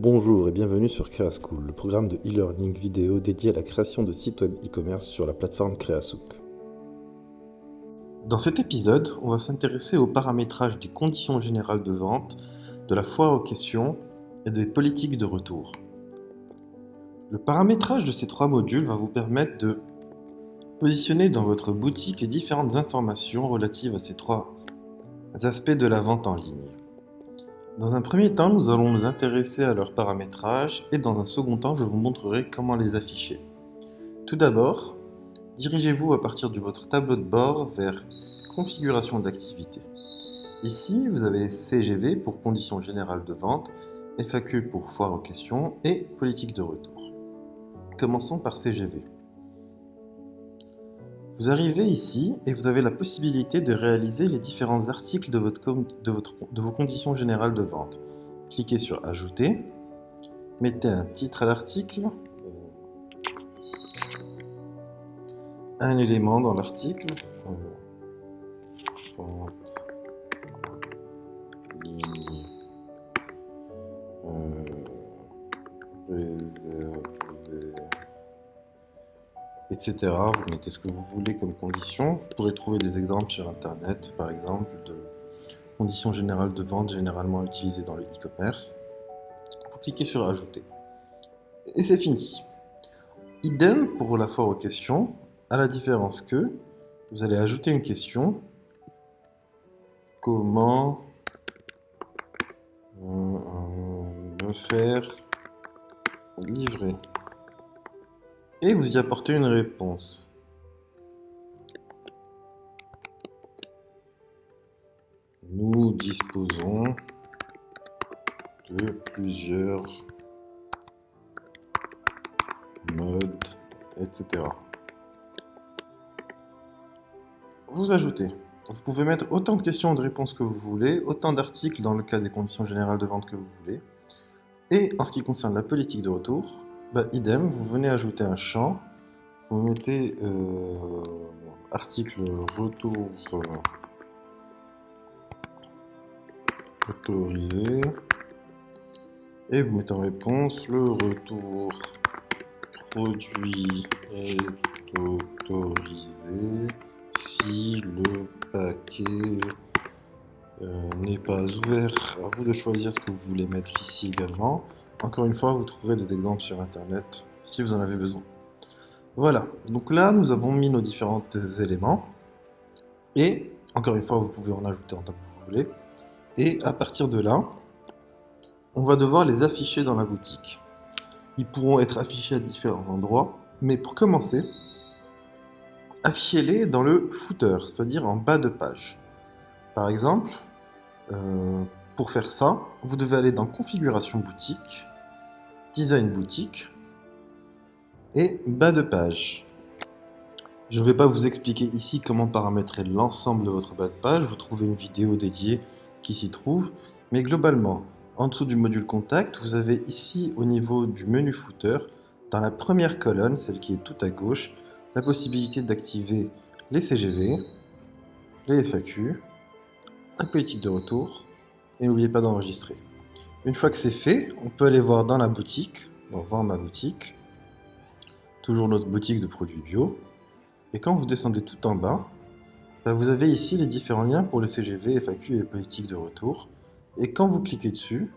Bonjour et bienvenue sur CreaSchool, le programme de e-learning vidéo dédié à la création de sites web e-commerce sur la plateforme Creasouk. Dans cet épisode, on va s'intéresser au paramétrage des conditions générales de vente, de la foire aux questions et des politiques de retour. Le paramétrage de ces trois modules va vous permettre de positionner dans votre boutique les différentes informations relatives à ces trois aspects de la vente en ligne. Dans un premier temps, nous allons nous intéresser à leur paramétrage et dans un second temps, je vous montrerai comment les afficher. Tout d'abord, dirigez-vous à partir de votre tableau de bord vers Configuration d'activité. Ici, vous avez CGV pour Conditions générales de vente, FAQ pour Foire aux questions et Politique de retour. Commençons par CGV. Vous arrivez ici et vous avez la possibilité de réaliser les différents articles de vos conditions générales de vente. Cliquez sur Ajouter, mettez un titre à l'article, un élément dans l'article, vente, ligne, réservé, etc. Vous mettez ce que vous voulez comme condition. Vous pourrez trouver des exemples sur internet, par exemple, de conditions générales de vente généralement utilisées dans le e-commerce. Vous cliquez sur Ajouter. Et c'est fini. Idem pour la foire aux questions, à la différence que vous allez ajouter une question. Comment me faire livrer? Et vous y apportez une réponse. Nous disposons de plusieurs modes, etc. Vous ajoutez. Vous pouvez mettre autant de questions ou de réponses que vous voulez, autant d'articles dans le cas des conditions générales de vente que vous voulez. Et en ce qui concerne la politique de retour, idem, vous venez ajouter un champ, vous mettez article retour autorisé, et vous mettez en réponse le retour produit est autorisé si le paquet n'est pas ouvert. À vous de choisir ce que vous voulez mettre ici également. Encore une fois, vous trouverez des exemples sur internet si vous en avez besoin. Voilà, donc là nous avons mis nos différents éléments et encore une fois vous pouvez en ajouter en tant que vous voulez. Et à partir de là, on va devoir les afficher dans la boutique. Ils pourront être affichés à différents endroits, mais pour commencer, affichez-les dans le footer, c'est-à-dire en bas de page. Par exemple, pour faire ça, vous devez aller dans Configuration boutique, Design boutique et bas de page. Je ne vais pas vous expliquer ici comment paramétrer l'ensemble de votre bas de page, vous trouvez une vidéo dédiée qui s'y trouve, mais globalement, en dessous du module Contact, vous avez ici au niveau du menu footer, dans la première colonne, celle qui est tout à gauche, la possibilité d'activer les CGV, les FAQ, la politique de retour, et n'oubliez pas d'enregistrer. Une fois que c'est fait, on peut aller voir dans la boutique, dans Voir ma boutique, toujours notre boutique de produits bio, et quand vous descendez tout en bas, vous avez ici les différents liens pour le CGV, FAQ et politique de retour, et quand vous cliquez dessus,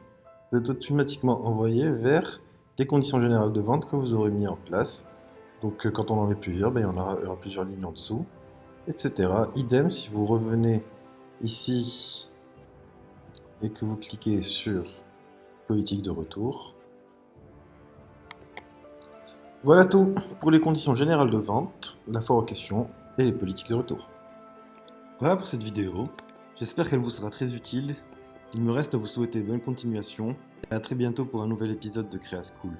vous êtes automatiquement envoyé vers les conditions générales de vente que vous aurez mis en place. Donc quand on en met plusieurs, il y aura plusieurs lignes en dessous, etc. Idem, si vous revenez ici et que vous cliquez sur politique de retour. Voilà tout pour les conditions générales de vente, la foire aux questions et les politiques de retour. Voilà pour cette vidéo, j'espère qu'elle vous sera très utile. Il me reste à vous souhaiter bonne continuation et à très bientôt pour un nouvel épisode de CreaSchool.